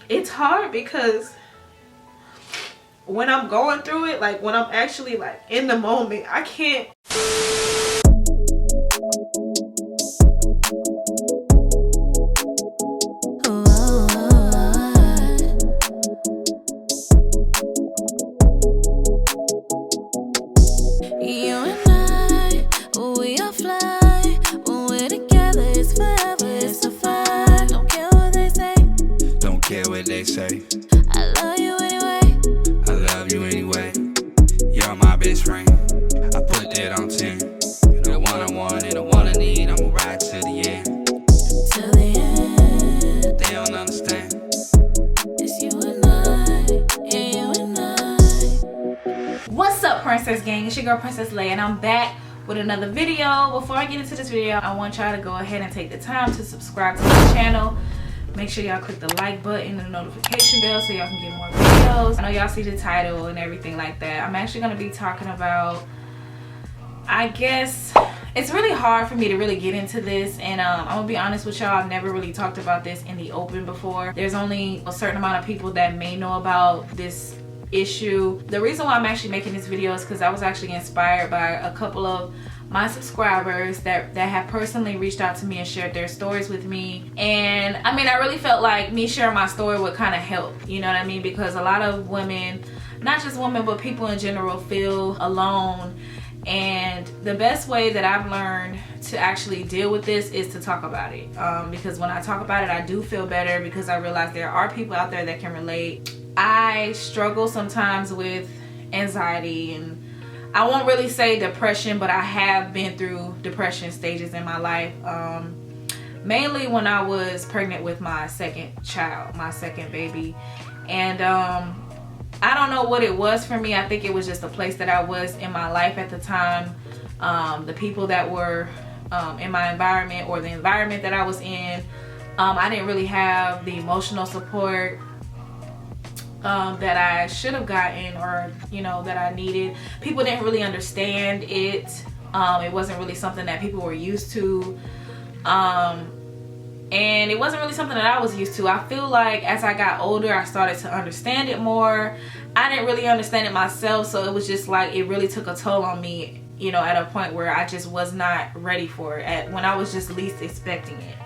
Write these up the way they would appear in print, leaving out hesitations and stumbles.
it's hard because when I'm going through it, like when I'm actually like in the moment, I can't. They say I love you anyway. I love you anyway. You're my best friend. I put that on 10. You're the one I want and the one I need. I'ma ride to the end. To the end. They don't understand. It's you and I, you and I. What's up, Princess Gang? It's your girl Princess Layah, and I'm back with another video. Before I get into this video, I want y'all to go ahead and take the time to subscribe to my channel. Make sure y'all click the like button and the notification bell so y'all can get more videos. I know y'all see the title and everything like that. I'm actually going to be talking about, I guess, it's really hard for me to really get into this. And I'm going to be honest with y'all, I've never really talked about this in the open before. There's only a certain amount of people that may know about this issue. The reason why I'm actually making this video is because I was actually inspired by a couple of my subscribers that have personally reached out to me and shared their stories with me. And I mean, I really felt like me sharing my story would kind of help, you know what I mean? Because a lot of women, not just women, but people in general, feel alone. And the best way that I've learned to actually deal with this is to talk about it. Because when I talk about it, I do feel better because I realize there are people out there that can relate. I struggle sometimes with anxiety, and I won't really say depression, but I have been through depression stages in my life. Mainly when I was pregnant with my second child, my second baby. And I don't know what it was for me. I think it was just the place that I was in my life at the time. The people that were in my environment, or the environment that I was in. I didn't really have the emotional support that I should have gotten, or you know, that I needed. People didn't really understand it. It wasn't really something that people were used to, and it wasn't really something that I was used to. I feel like as I got older, I started to understand it more. I didn't really understand it myself, so it was just like it really took a toll on me, you know, at a point where I just was not ready for it, when I was just least expecting it.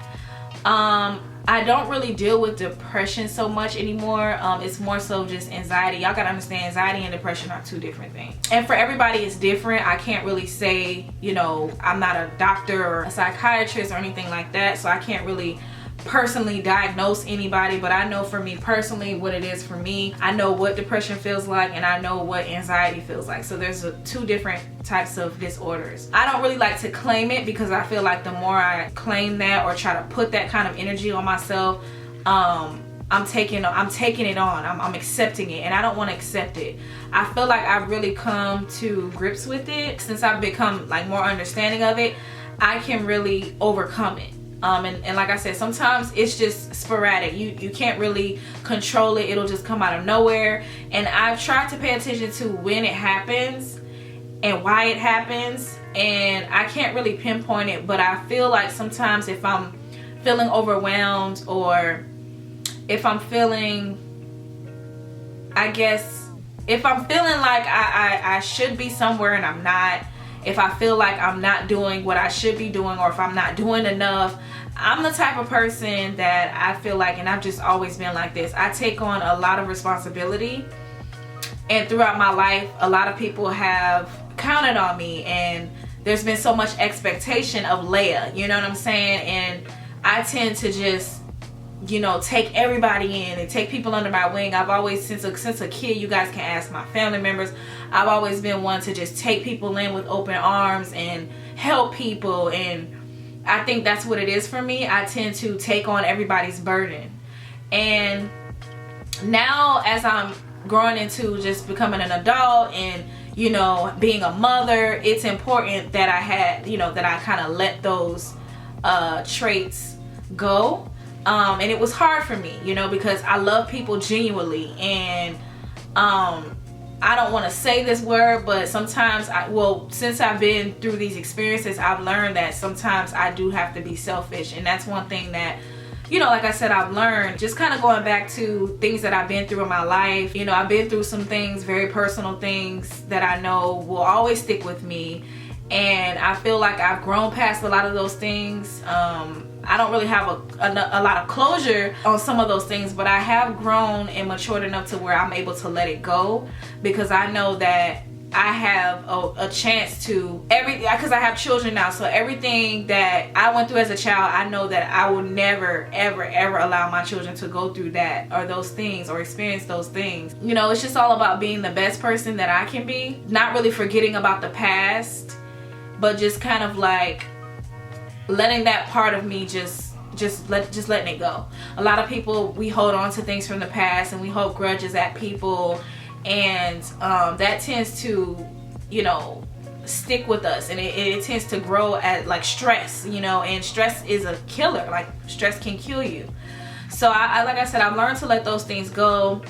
I don't really deal with depression so much anymore. It's more so just anxiety. Y'all gotta understand, anxiety and depression are two different things. And for everybody, it's different. I can't really say, you know, I'm not a doctor or a psychiatrist or anything like that, so I can't really personally diagnose anybody. But I know for me personally what it is for me. I know what depression feels like, and I know what anxiety feels like. So there's two different types of disorders. I don't really like to claim it because I feel like the more I claim that or try to put that kind of energy on myself, I'm taking it on. I'm accepting it, and I don't want to accept it. I feel like I've really come to grips with it since I've become like more understanding of it. I can really overcome it. And like I said, sometimes it's just sporadic. You can't really control it. It'll just come out of nowhere. And I've tried to pay attention to when it happens and why it happens. And I can't really pinpoint it, but I feel like sometimes if I'm feeling overwhelmed, or if I'm feeling, I guess, if I'm feeling like I should be somewhere and I'm not, if I feel like I'm not doing what I should be doing, or if I'm not doing enough, I'm the type of person that I feel like, and I've just always been like this, I take on a lot of responsibility. And throughout my life, a lot of people have counted on me, and there's been so much expectation of Layah, you know what I'm saying? And I tend to just, you know, take everybody in and take people under my wing. I've always, since a kid, you guys can ask my family members, I've always been one to just take people in with open arms and help people. And I think that's what it is for me. I tend to take on everybody's burden. And now as I'm growing into just becoming an adult and, you know, being a mother, it's important that I had, you know, that I kind of let those traits go. And it was hard for me, you know, because I love people genuinely. And I don't want to say this word, but sometimes since I've been through these experiences, I've learned that sometimes I do have to be selfish. And that's one thing that, you know, like I said, I've learned, just kind of going back to things that I've been through in my life. You know, I've been through some things, very personal things that I know will always stick with me. And I feel like I've grown past a lot of those things. I don't really have a lot of closure on some of those things, but I have grown and matured enough to where I'm able to let it go, because I know that I have a chance to because I have children now, so everything that I went through as a child, I know that I will never ever allow my children to go through that or those things or experience those things. You know, it's just all about being the best person that I can be, not really forgetting about the past, but just kind of like letting that part of me just letting it go. A lot of people, we hold on to things from the past and we hold grudges at people, and that tends to, you know, stick with us, and it tends to grow at like stress, you know, and stress is a killer. Like, stress can kill you. So I like I said, I've learned to let those things go.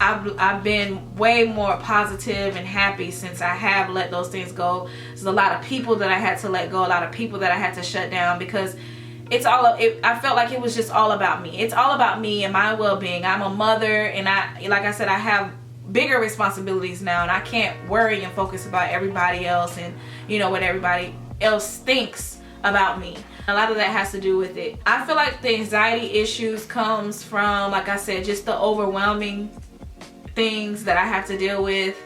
I've been way more positive and happy since I have let those things go. There's a lot of people that I had to let go, a lot of people that I had to shut down, because I felt like it was just all about me. It's all about me and my well-being. I'm a mother, and like I said, I have bigger responsibilities now, and I can't worry and focus about everybody else and, you know, what everybody else thinks about me. A lot of that has to do with it. I feel like the anxiety issues comes from, like I said, just the overwhelming things that I have to deal with.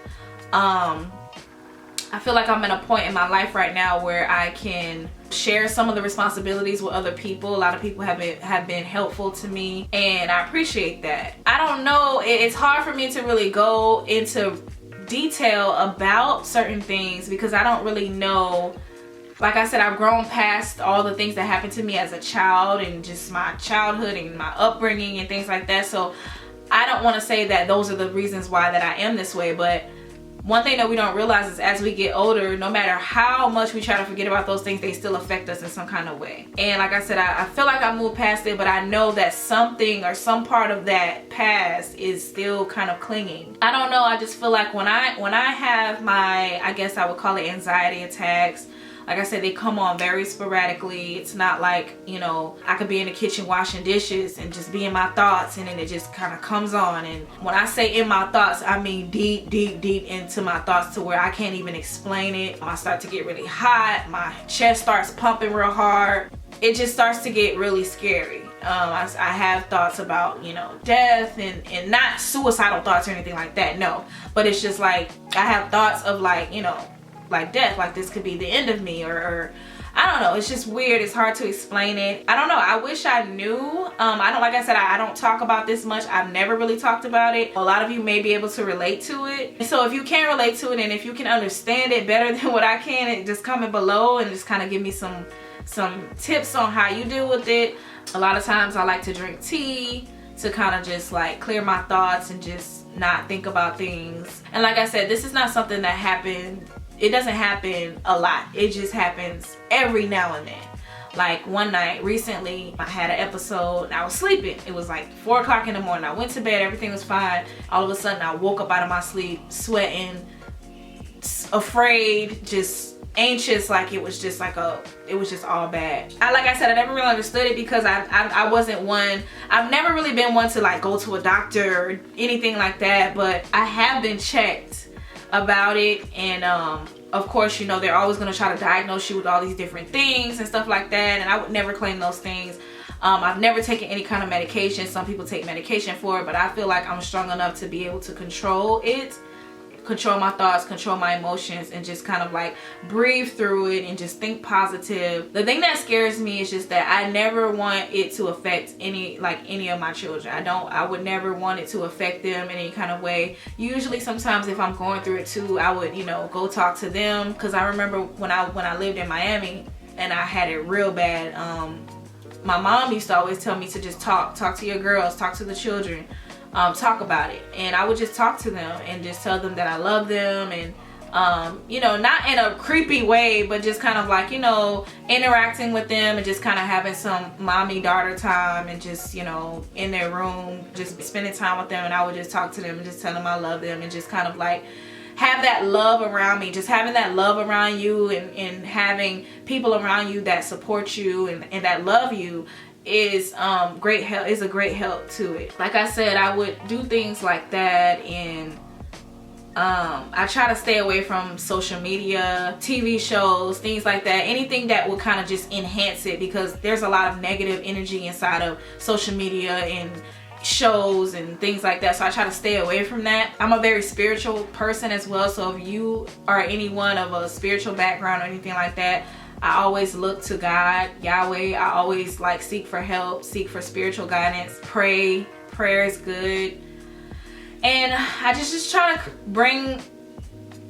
I feel like I'm at a point in my life right now where I can share some of the responsibilities with other people. A lot of people have been helpful to me, and I appreciate that. I don't know, it's hard for me to really go into detail about certain things because I don't really know. Like I said, I've grown past all the things that happened to me as a child and just my childhood and my upbringing and things like that. So I don't want to say that those are the reasons why that I am this way, but one thing that we don't realize is as we get older, no matter how much we try to forget about those things, they still affect us in some kind of way. And like I said, I feel like I moved past it, but I know that something or some part of that past is still kind of clinging. I don't know, I just feel like when I have my, I guess I would call it anxiety attacks, like I said, they come on very sporadically. It's not like, you know, I could be in the kitchen washing dishes and just be in my thoughts, and then it just kind of comes on. And when I say in my thoughts, I mean deep into my thoughts, to where I can't even explain it. I start to get really hot. My chest starts pumping real hard. It just starts to get really scary. I have thoughts about, you know, death and not suicidal thoughts or anything like that, no. But it's just like, I have thoughts of like, you know, like death, like this could be the end of me, or I don't know, it's just weird. It's hard to explain it. I don't know, I wish I knew. I don't, like I said, I don't talk about this much. I've never really talked about it. A lot of you may be able to relate to it. So if you can relate to it, and if you can understand it better than what I can, just comment below and just kind of give me some tips on how you deal with it. A lot of times I like to drink tea to kind of just like clear my thoughts and just not think about things. And like I said, this is not something that happened. It doesn't happen a lot. It just happens every now and then. Like one night recently, I had an episode and I was sleeping. It was like 4 o'clock in the morning. I went to bed, everything was fine. All of a sudden I woke up out of my sleep, sweating, afraid, just anxious, like it was just all bad. Like I said, I never really understood it because I wasn't one, I've never really been one to like go to a doctor or anything like that, but I have been checked about it, and of course, you know, they're always going to try to diagnose you with all these different things and stuff like that, and I would never claim those things. I've never taken any kind of medication. Some people take medication for it, but I feel like I'm strong enough to be able to control it, control my thoughts, control my emotions, and just kind of like breathe through it and just think positive. The thing that scares me is just that I never want it to affect any of my children. I would never want it to affect them in any kind of way. Usually sometimes if I'm going through it too, I would, you know, go talk to them, because I remember when I lived in Miami and I had it real bad, my mom used to always tell me to just talk to your girls, talk to the children. Talk about it, and I would just talk to them and just tell them that I love them, and you know, not in a creepy way, but just kind of like, you know, interacting with them and just kind of having some mommy daughter time, and just, you know, in their room just spending time with them, and I would just talk to them and just tell them I love them, and just kind of like have that love around me. Just having that love around you, and having people around you that support you and that love you is great help, is a great help to it. Like I said, I would do things like that, and I try to stay away from social media, TV shows, things like that, anything that would kind of just enhance it, because there's a lot of negative energy inside of social media and shows and things like that. So I try to stay away from that. I'm a very spiritual person as well, so if you are anyone of a spiritual background or anything like that, I always look to God, Yahweh. I always like seek for help, seek for spiritual guidance, pray. Prayer is good. And I just try to bring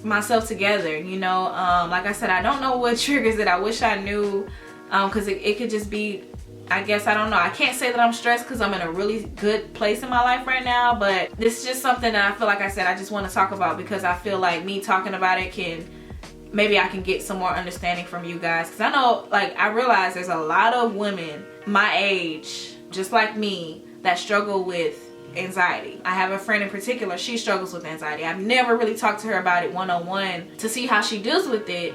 myself together, you know. Like I said, I don't know what triggers it. I wish I knew, because it could just be, I guess, I don't know. I can't say that I'm stressed because I'm in a really good place in my life right now, but this is just something that I feel like I said I just want to talk about, because I feel like me talking about it maybe I can get some more understanding from you guys. Because I know, like, I realize there's a lot of women my age, just like me, that struggle with anxiety. I have a friend in particular, she struggles with anxiety. I've never really talked to her about it one-on-one to see how she deals with it.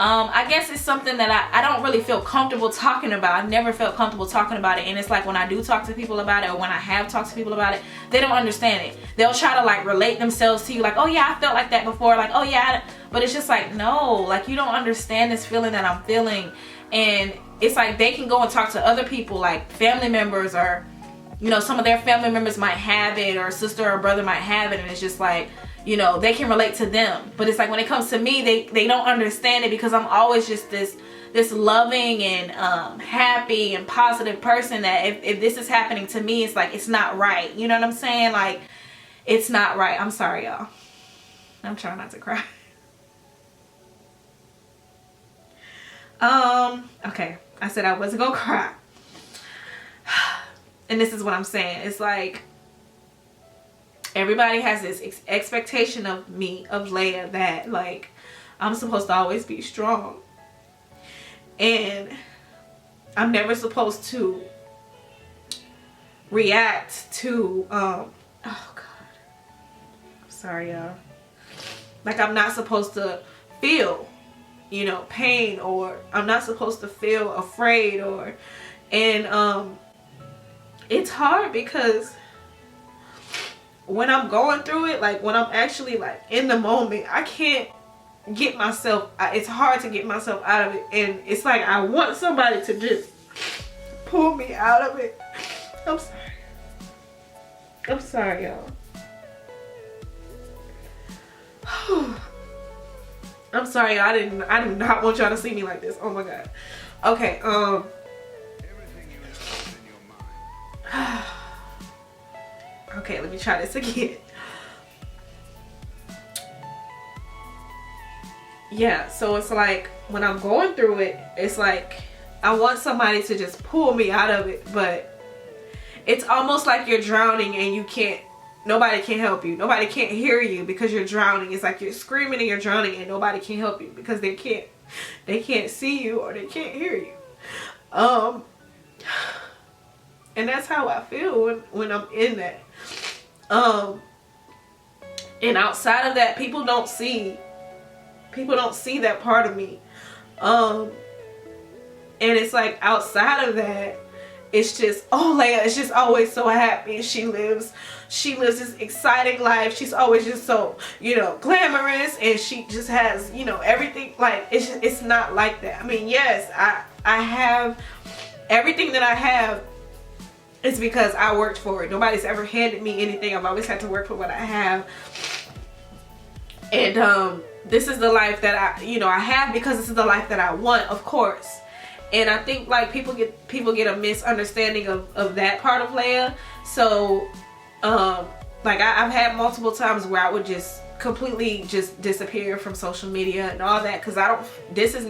I guess it's something that I don't really feel comfortable talking about. I've never felt comfortable talking about it, and it's like when I do talk to people about it, or when I have talked to people about it, they don't understand it. They'll try to like relate themselves to you, like, oh yeah, I felt like that before, like, oh yeah, but it's just like, no, like, you don't understand this feeling that I'm feeling. And it's like they can go and talk to other people, like family members, or you know, some of their family members might have it, or a sister or brother might have it, and it's just like, you know, they can relate to them. But it's like when it comes to me, they don't understand it, because I'm always just this loving and happy and positive person, that if this is happening to me, it's like, it's not right. You know what I'm saying? Like, it's not right. I'm sorry, y'all. I'm trying not to cry. Okay, I said I wasn't gonna cry. And this is what I'm saying. It's like, everybody has this expectation of me, of Layah, that like I'm supposed to always be strong, and I'm never supposed to react to oh god, I'm sorry y'all, like I'm not supposed to feel, you know, pain, or I'm not supposed to feel afraid, or, and it's hard because when I'm going through it, like when I'm actually like in the moment, I can't get myself, it's hard to get myself out of it. And it's like I want somebody to just pull me out of it. I'm sorry. I'm sorry, y'all. I'm sorry, y'all. I do not want y'all to see me like this. Oh my god. Okay, okay, let me try this again. Yeah, so it's like when I'm going through it, it's like I want somebody to just pull me out of it, but it's almost like you're drowning and you can't, nobody can help you. Nobody can't hear you because you're drowning. It's like you're screaming and you're drowning and nobody can help you because they can't see you or they can't hear you. And that's how I feel when I'm in that. And outside of that, people don't see that part of me. And it's like outside of that, it's just, oh, Layah is just always so happy. She lives this exciting life. She's always just so, you know, glamorous, and she just has, you know, everything. Like, it's not like that. I mean, yes, I have everything that I have. It's because I worked for it. Nobody's ever handed me anything. I've always had to work for what I have. And this is the life that I have because this is the life that I want, of course. And I think like people get a misunderstanding of that part of Layah. So like I've had multiple times where I would just completely just disappear from social media and all that, because this is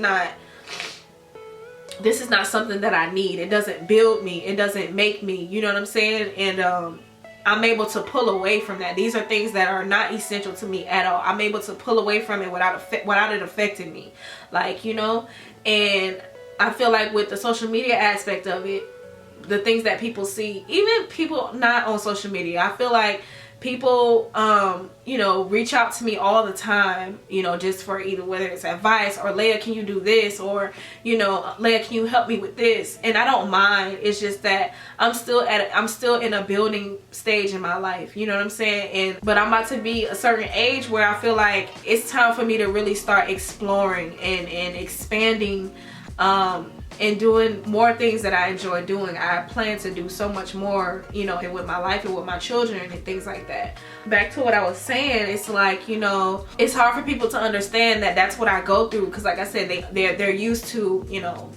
not something that I need. It doesn't build me. It doesn't make me, you know what I'm saying? And I'm able to pull away from that. These are things that are not essential to me at all. I'm able to pull away from it without it affecting me. Like, you know, and I feel like with the social media aspect of it, the things that people see, even people not on social media, I feel like People you know, reach out to me all the time, you know, just for either whether it's advice or Layah, can you do this, or you know, Layah, can you help me with this? And I don't mind. It's just that I'm still in a building stage in my life, you know what I'm saying? But I'm about to be a certain age where I feel like it's time for me to really start exploring and expanding and doing more things that I enjoy doing. I plan to do so much more, you know, with my life and with my children and things like that. Back to what I was saying, it's like, you know, it's hard for people to understand that that's what I go through, because like I said, they're used to, you know,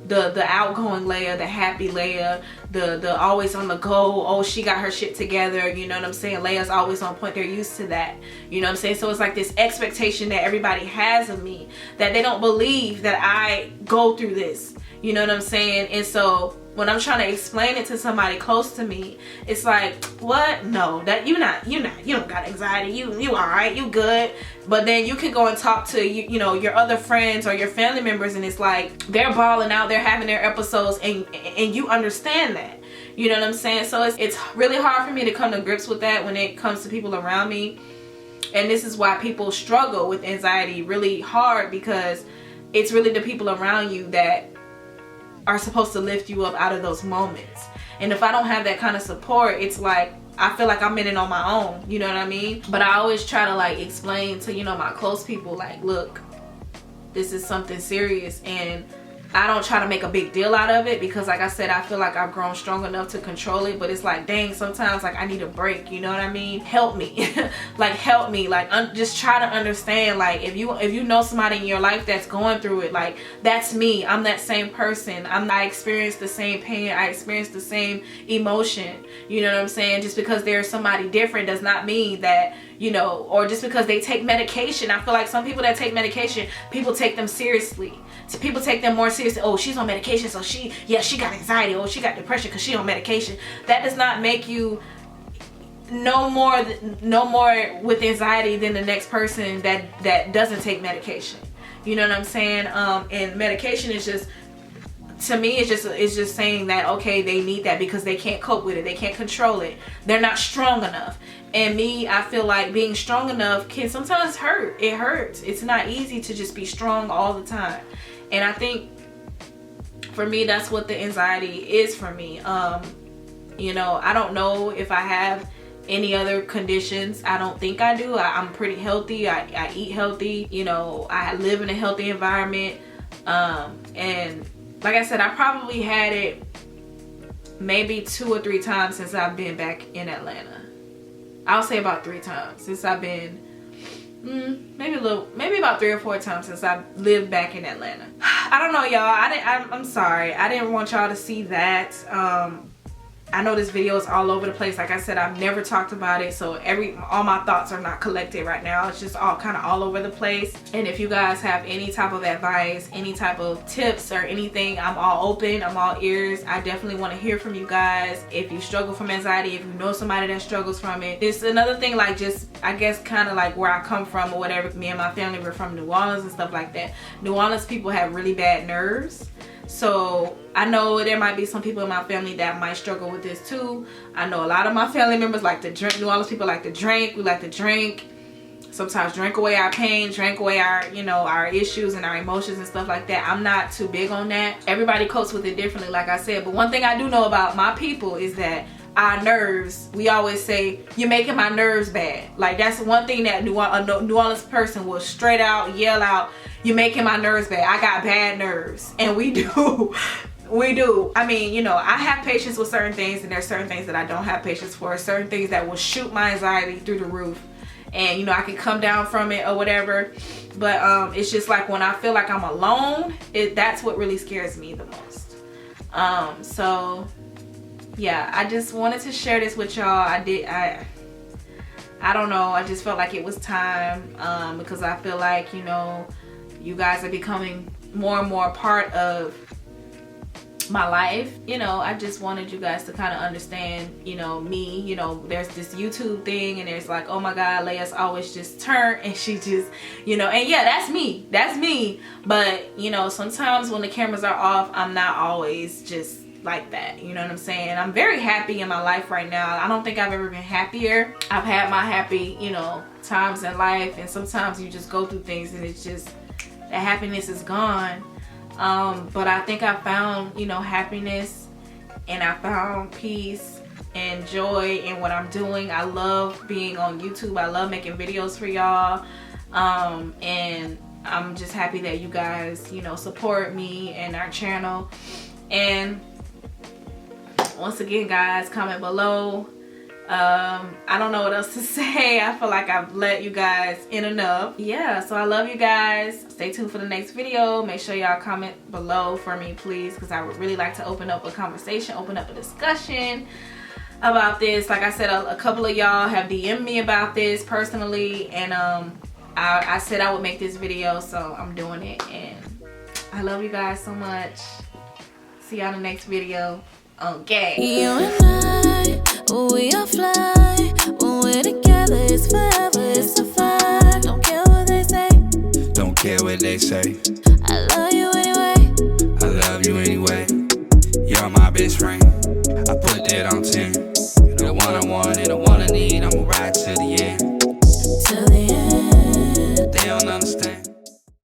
the outgoing Layah, the happy Layah, the always on the go, oh, she got her shit together, you know what I'm saying? Layah's always on point. They're used to that, you know what I'm saying? So it's like this expectation that everybody has of me, that they don't believe that I go through this, you know what I'm saying? And so when I'm trying to explain it to somebody close to me, it's like, what? No, that you don't got anxiety, you all right, you good. But then you can go and talk to you know, your other friends or your family members, and it's like they're balling out, they're having their episodes, and you understand that, you know what I'm saying? So it's really hard for me to come to grips with that when it comes to people around me. And this is why people struggle with anxiety really hard, because it's really the people around you that are supposed to lift you up out of those moments. And if I don't have that kind of support, it's like I feel like I'm in it on my own, you know what I mean? But I always try to like explain to, you know, my close people, like, look, this is something serious, and I don't try to make a big deal out of it, because like I said, I feel like I've grown strong enough to control it. But it's like, dang, sometimes like I need a break, you know what I mean? Help me. Like help me, like just try to understand, like if you know somebody in your life that's going through it, like that's me. I'm that same person. I experience the same pain, I experience the same emotion, you know what I'm saying? Just because there's somebody different does not mean that, you know, or just because they take medication. I feel like some people that take medication, people take them seriously. People take them more seriously. Oh, she's on medication, so she got anxiety. Oh, she got depression because she on medication. That does not make you no more with anxiety than the next person that doesn't take medication. You know what I'm saying? And medication is just, to me, it's just saying that, okay, they need that because they can't cope with it, they can't control it, they're not strong enough. And me, I feel like being strong enough can sometimes hurt. It hurts. It's not easy to just be strong all the time. And I think for me, that's what the anxiety is for me. You know, I don't know if I have any other conditions. I don't think I do. I'm pretty healthy. I eat healthy. You know, I live in a healthy environment. And like I said, I probably had it maybe 2 or 3 times since I've been back in Atlanta. I'll say about 3 times since I've been, maybe about 3 or 4 times since I've lived back in Atlanta. I don't know, y'all. I'm sorry. I didn't want y'all to see that. I know this video is all over the place. Like I said, I've never talked about it, so all my thoughts are not collected right now. It's just all kind of all over the place. And if you guys have any type of advice, any type of tips or anything, I'm all open, I'm all ears. I definitely want to hear from you guys. If you struggle from anxiety, if you know somebody that struggles from it. It's another thing, like, just, I guess, kind of like where I come from or whatever. Me and my family were from New Orleans and stuff like that. New Orleans people have really bad nerves. So I know there might be some people in my family that might struggle with this too. I know a lot of my family members like to drink. New Orleans people like to drink. We like to drink. Sometimes drink away our pain, drink away our, you know, our issues and our emotions and stuff like that. I'm not too big on that. Everybody copes with it differently, like I said. But one thing I do know about my people is that our nerves, we always say, you're making my nerves bad. Like, that's one thing that a New Orleans person will straight out yell out, you're making my nerves bad. I got bad nerves. And we do. We do. I mean, you know, I have patience with certain things, and there's certain things that I don't have patience for. Certain things that will shoot my anxiety through the roof. And, you know, I can come down from it or whatever. But it's just like when I feel like I'm alone, that's what really scares me the most. So yeah, I just wanted to share this with y'all. I don't know, I just felt like it was time, because I feel like, you know, you guys are becoming more and more a part of my life. You know, I just wanted you guys to kind of understand, you know, me. You know, there's this YouTube thing, and there's like, oh my God, Layah's always just turned, and she just, you know, and yeah, that's me. But, you know, sometimes when the cameras are off, I'm not always just like that. You know what I'm saying? I'm very happy in my life right now. I don't think I've ever been happier. I've had my happy, you know, times in life, and sometimes you just go through things and it's just, the happiness is gone. But I think I found, you know, happiness, and I found peace and joy in what I'm doing. I love being on YouTube. I love making videos for y'all. And I'm just happy that you guys, you know, support me and our channel. And once again, guys, comment below. I don't know what else to say. I feel like I've let you guys in enough. Yeah, so I love you guys. Stay tuned for the next video. Make sure y'all comment below for me, please, because I would really like to open up a conversation, open up a discussion about this. Like I said, a couple of y'all have DM'd me about this personally, and I said I would make this video, so I'm doing it. And I love you guys so much. See y'all in the next video. Okay. You and I, we are fly. When we're together, it's forever, it's a fact. Don't care what they say. Don't care what they say. I love you anyway. I love you anyway. You're my best friend. I put that on 10. You're the one I want and the one I need. I'ma ride to the end.